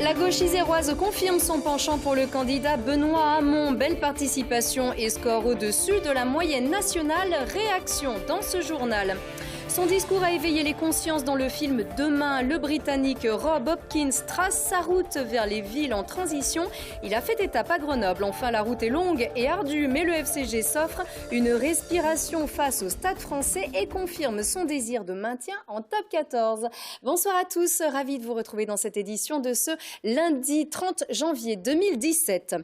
La gauche iséroise confirme son penchant pour le candidat Benoît Hamon. Belle participation et score au-dessus de la moyenne nationale. Réaction dans ce journal. Son discours a éveillé les consciences dans le film Demain. Le Britannique Rob Hopkins trace sa route vers les villes en transition. Il a fait étape à Grenoble. Enfin, la route est longue et ardue, mais le FCG s'offre une respiration face au Stade français et confirme son désir de maintien en top 14. Bonsoir à tous, ravi de vous retrouver dans cette édition de ce lundi 30 janvier 2017.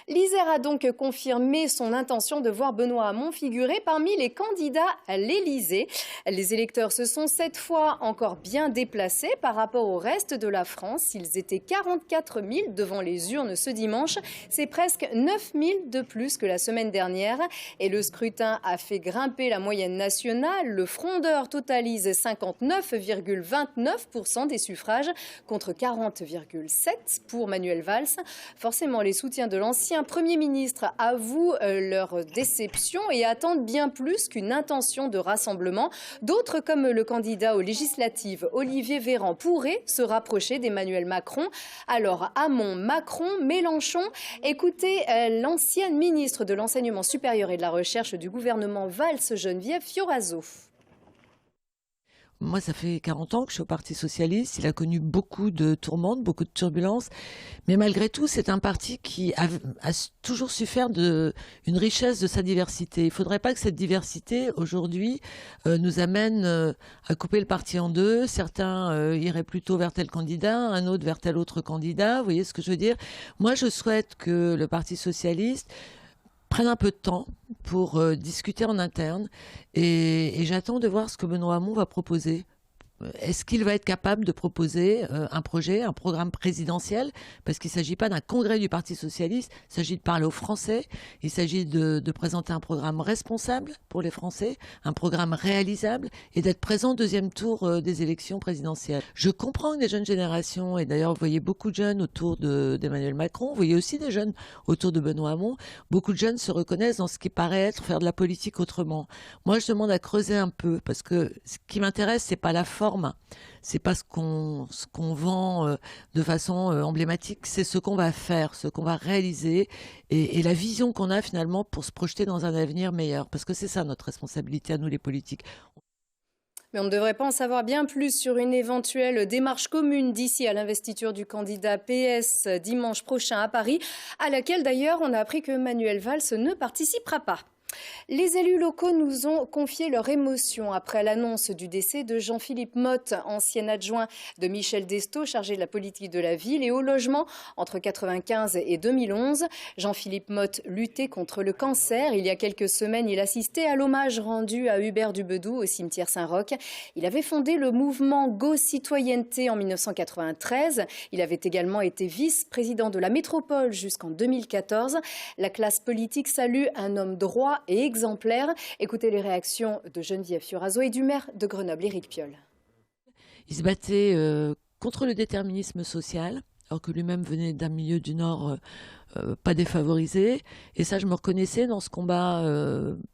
L'Isère a donc confirmé son intention de voir Benoît Hamon figurer parmi les candidats à l'Élysée. Les électeurs se sont cette fois encore bien déplacés par rapport au reste de la France. Ils étaient 44 000 devant les urnes ce dimanche. C'est presque 9 000 de plus que la semaine dernière. Et le scrutin a fait grimper la moyenne nationale. Le frondeur totalise 59,29% des suffrages contre 40,7% pour Manuel Valls. Forcément, les soutiens de l'ancien Premier ministre avouent leur déception et attendent bien plus qu'une intention de rassemblement. D'autres, comme le candidat aux législatives Olivier Véran, pourraient se rapprocher d'Emmanuel Macron. Alors, Hamon, Macron, Mélenchon, écoutez l'ancienne ministre de l'Enseignement supérieur et de la Recherche du gouvernement Valls, Geneviève Fioraso. Moi, ça fait 40 ans que je suis au Parti socialiste. Il a connu beaucoup de tourmentes, beaucoup de turbulences. Mais malgré tout, c'est un parti qui a toujours su faire une richesse de sa diversité. Il ne faudrait pas que cette diversité, aujourd'hui, nous amène à couper le parti en deux. Certains iraient plutôt vers tel candidat, un autre vers tel autre candidat. Vous voyez ce que je veux dire? Moi, je souhaite que le Parti socialiste prenne un peu de temps pour discuter en interne et j'attends de voir ce que Benoît Hamon va proposer. Est-ce qu'il va être capable de proposer un projet, un programme présidentiel? Parce qu'il ne s'agit pas d'un congrès du Parti socialiste, il s'agit de parler aux Français, il s'agit de présenter un programme responsable pour les Français, un programme réalisable et d'être présent au deuxième tour des élections présidentielles. Je comprends que les jeunes générations, et d'ailleurs vous voyez beaucoup de jeunes autour d'Emmanuel Macron, vous voyez aussi des jeunes autour de Benoît Hamon, beaucoup de jeunes se reconnaissent dans ce qui paraît être faire de la politique autrement. Moi je demande à creuser un peu parce que ce qui m'intéresse c'est pas la forme, c'est pas ce qu'on vend de façon emblématique, c'est ce qu'on va faire, ce qu'on va réaliser et la vision qu'on a finalement pour se projeter dans un avenir meilleur. Parce que c'est ça notre responsabilité à nous les politiques. Mais on ne devrait pas en savoir bien plus sur une éventuelle démarche commune d'ici à l'investiture du candidat PS dimanche prochain à Paris, à laquelle d'ailleurs on a appris que Manuel Valls ne participera pas. Les élus locaux nous ont confié leur émotion après l'annonce du décès de Jean-Philippe Motte, ancien adjoint de Michel Destot, chargé de la politique de la ville et au logement entre 1995 et 2011. Jean-Philippe Motte luttait contre le cancer. Il y a quelques semaines, il assistait à l'hommage rendu à Hubert Dubedou au cimetière Saint-Roch. Il avait fondé le mouvement Go Citoyenneté en 1993. Il avait également été vice-président de la métropole jusqu'en 2014. La classe politique salue un homme droit et exemplaire. Écoutez les réactions de Geneviève Fioraso et du maire de Grenoble, Éric Piolle. Il se battait contre le déterminisme social, alors que lui-même venait d'un milieu du Nord pas défavorisé. Et ça, je me reconnaissais dans ce combat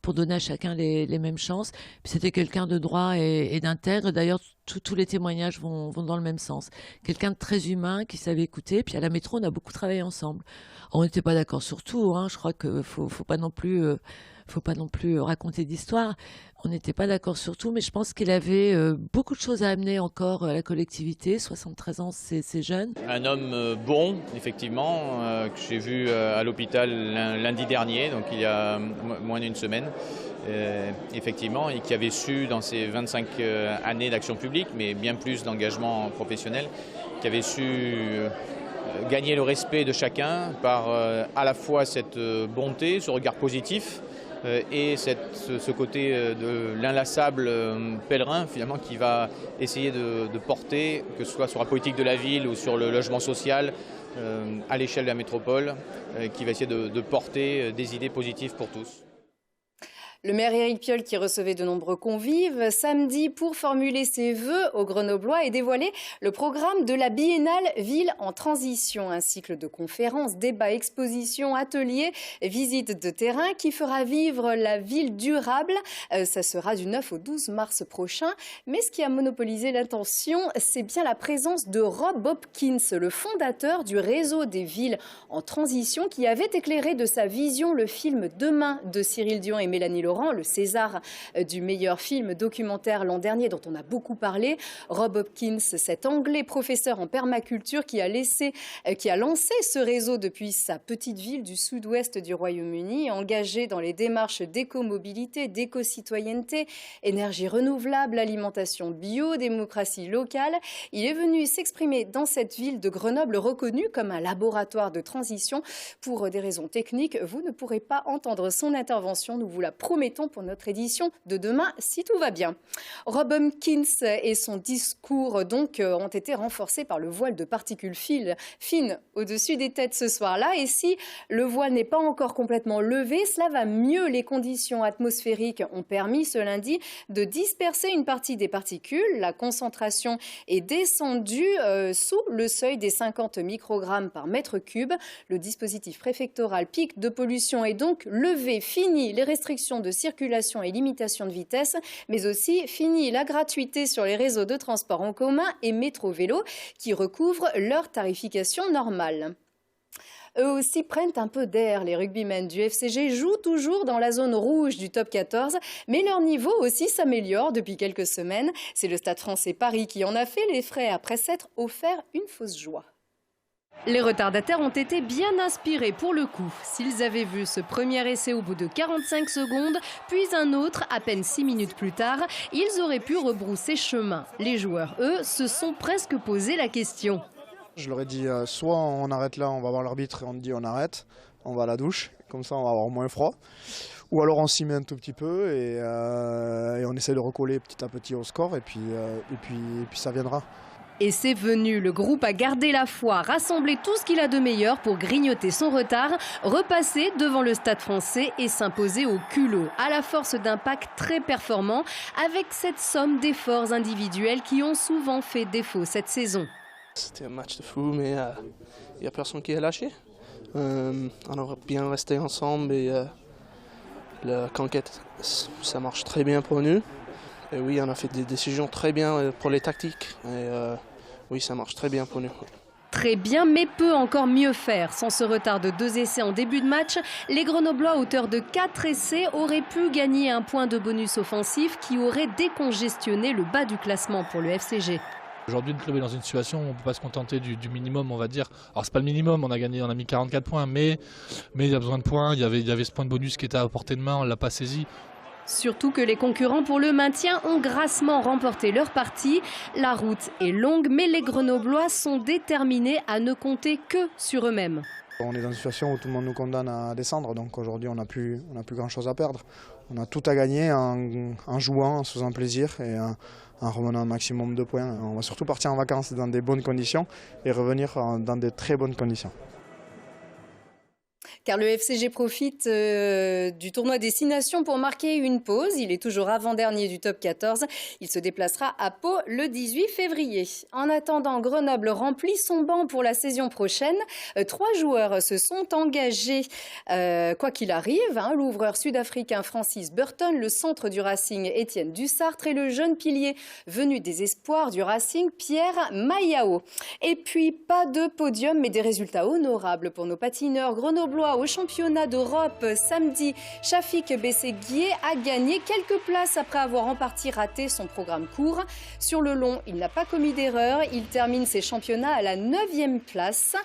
pour donner à chacun les mêmes chances. Puis c'était quelqu'un de droit et d'intègre. D'ailleurs, tous les témoignages vont dans le même sens. Quelqu'un de très humain qui savait écouter. Puis à la métro, on a beaucoup travaillé ensemble. On n'était pas d'accord sur tout. Hein. Je crois qu'il faut pas non plus raconter d'histoire. On n'était pas d'accord sur tout, mais je pense qu'il avait beaucoup de choses à amener encore à la collectivité. 73 ans, c'est jeune. Un homme bon, effectivement, que j'ai vu à l'hôpital lundi dernier, donc il y a moins d'une semaine. Effectivement, et qui avait su dans ses 25 années d'action publique, mais bien plus d'engagement professionnel, qui avait su gagner le respect de chacun par à la fois cette bonté, ce regard positif et ce côté de l'inlassable pèlerin finalement qui va essayer de porter, que ce soit sur la politique de la ville ou sur le logement social, à l'échelle de la métropole, qui va essayer de porter des idées positives pour tous. Le maire Éric Piolle qui recevait de nombreux convives samedi pour formuler ses vœux aux Grenoblois et dévoiler le programme de la biennale Ville en transition. Un cycle de conférences, débats, expositions, ateliers, visites de terrain qui fera vivre la ville durable. Ça sera du 9 au 12 mars prochain. Mais ce qui a monopolisé l'attention, c'est bien la présence de Rob Hopkins, le fondateur du réseau des villes en transition qui avait éclairé de sa vision le film Demain de Cyril Dion et Mélanie Laurent, le César du meilleur film documentaire l'an dernier dont on a beaucoup parlé. Rob Hopkins, cet Anglais professeur en permaculture qui a lancé ce réseau depuis sa petite ville du sud-ouest du Royaume-Uni, engagé dans les démarches d'éco-mobilité, d'éco-citoyenneté, énergie renouvelable, alimentation bio, démocratie locale. Il est venu s'exprimer dans cette ville de Grenoble reconnue comme un laboratoire de transition. Pour des raisons techniques, vous ne pourrez pas entendre son intervention. Nous vous la promettons pour notre édition de demain, si tout va bien. Rob Hopkins et son discours donc ont été renforcés par le voile de particules fines au-dessus des têtes ce soir-là. Et si le voile n'est pas encore complètement levé, cela va mieux. Les conditions atmosphériques ont permis ce lundi de disperser une partie des particules. La concentration est descendue sous le seuil des 50 microgrammes par mètre cube. Le dispositif préfectoral pic de pollution est donc levé. Fini les restrictions de circulation et limitation de vitesse, mais aussi fini la gratuité sur les réseaux de transport en commun et métro-vélo qui recouvrent leur tarification normale. Eux aussi prennent un peu d'air. Les rugbymen du FCG jouent toujours dans la zone rouge du top 14, mais leur niveau aussi s'améliore depuis quelques semaines. C'est le Stade français Paris qui en a fait les frais après s'être offert une fausse joie. Les retardataires ont été bien inspirés pour le coup. S'ils avaient vu ce premier essai au bout de 45 secondes, puis un autre à peine 6 minutes plus tard, ils auraient pu rebrousser chemin. Les joueurs, eux, se sont presque posé la question. Je leur ai dit, soit on arrête là, on va voir l'arbitre et on dit on arrête, on va à la douche, comme ça on va avoir moins froid. Ou alors on s'y met un tout petit peu et on essaie de recoller petit à petit au score et puis ça viendra. Et c'est venu, le groupe a gardé la foi, rassemblé tout ce qu'il a de meilleur pour grignoter son retard, repasser devant le Stade français et s'imposer au culot, à la force d'un pack très performant, avec cette somme d'efforts individuels qui ont souvent fait défaut cette saison. C'était un match de fou, mais il n'y a personne qui a lâché. On aurait bien resté ensemble et la conquête, ça marche très bien pour nous. Et oui, on a fait des décisions très bien pour les tactiques. Et oui, ça marche très bien pour nous. Très bien, mais peut encore mieux faire. Sans ce retard de 2 essais en début de match, les Grenoblois, auteurs de 4 essais, auraient pu gagner un point de bonus offensif qui aurait décongestionné le bas du classement pour le FCG. Aujourd'hui, le club est dans une situation où on ne peut pas se contenter du minimum, on va dire. Alors, c'est pas le minimum, on a mis 44 points, mais il y a besoin de points. Il y avait ce point de bonus qui était à portée de main, on ne l'a pas saisi. Surtout que les concurrents pour le maintien ont grassement remporté leur partie. La route est longue, mais les Grenoblois sont déterminés à ne compter que sur eux-mêmes. On est dans une situation où tout le monde nous condamne à descendre, donc aujourd'hui on n'a plus grand chose à perdre. On a tout à gagner en jouant, en se faisant plaisir et en remenant un maximum de points. On va surtout partir en vacances dans des bonnes conditions et revenir dans de très bonnes conditions. Car le FCG profite du tournoi Destination pour marquer une pause. Il est toujours avant-dernier du top 14. Il se déplacera à Pau le 18 février. En attendant, Grenoble remplit son banc pour la saison prochaine. 3 joueurs se sont engagés, quoi qu'il arrive. L'ouvreur sud-africain Francis Burton, le centre du Racing Étienne Dussartre et le jeune pilier venu des espoirs du Racing Pierre Mayao. Et puis, pas de podium, mais des résultats honorables pour nos patineurs grenoblois au championnat d'Europe samedi. Shafik Besseguier a gagné quelques places après avoir en partie raté son programme court. Sur le long, il n'a pas commis d'erreur. Il termine ses championnats à la 9e place,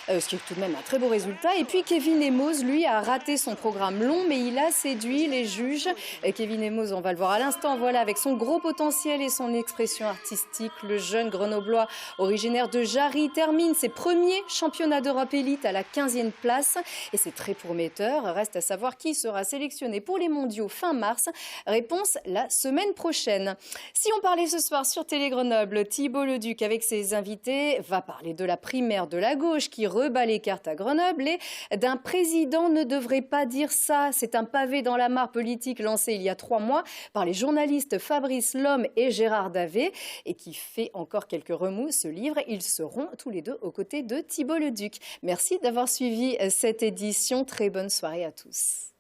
ce qui est tout de même un très beau résultat. Et puis Kevin Emos, lui, a raté son programme long, mais il a séduit les juges. Kevin Emos, on va le voir à l'instant, voilà, avec son gros potentiel et son expression artistique, le jeune grenoblois originaire de Jarry termine ses premiers championnats d'Europe élite à la 15e place. Et C'est très prometteur. Reste à savoir qui sera sélectionné pour les mondiaux fin mars. Réponse la semaine prochaine. Si on parlait ce soir sur Télé Grenoble, Thibault Leduc avec ses invités va parler de la primaire de la gauche qui rebat les cartes à Grenoble et d'un président ne devrait pas dire ça. C'est un pavé dans la mare politique lancé il y a 3 mois par les journalistes Fabrice Lhomme et Gérard Davet et qui fait encore quelques remous. Ce livre, ils seront tous les deux aux côtés de Thibault Leduc. Merci d'avoir suivi cette édition. Très bonne soirée à tous.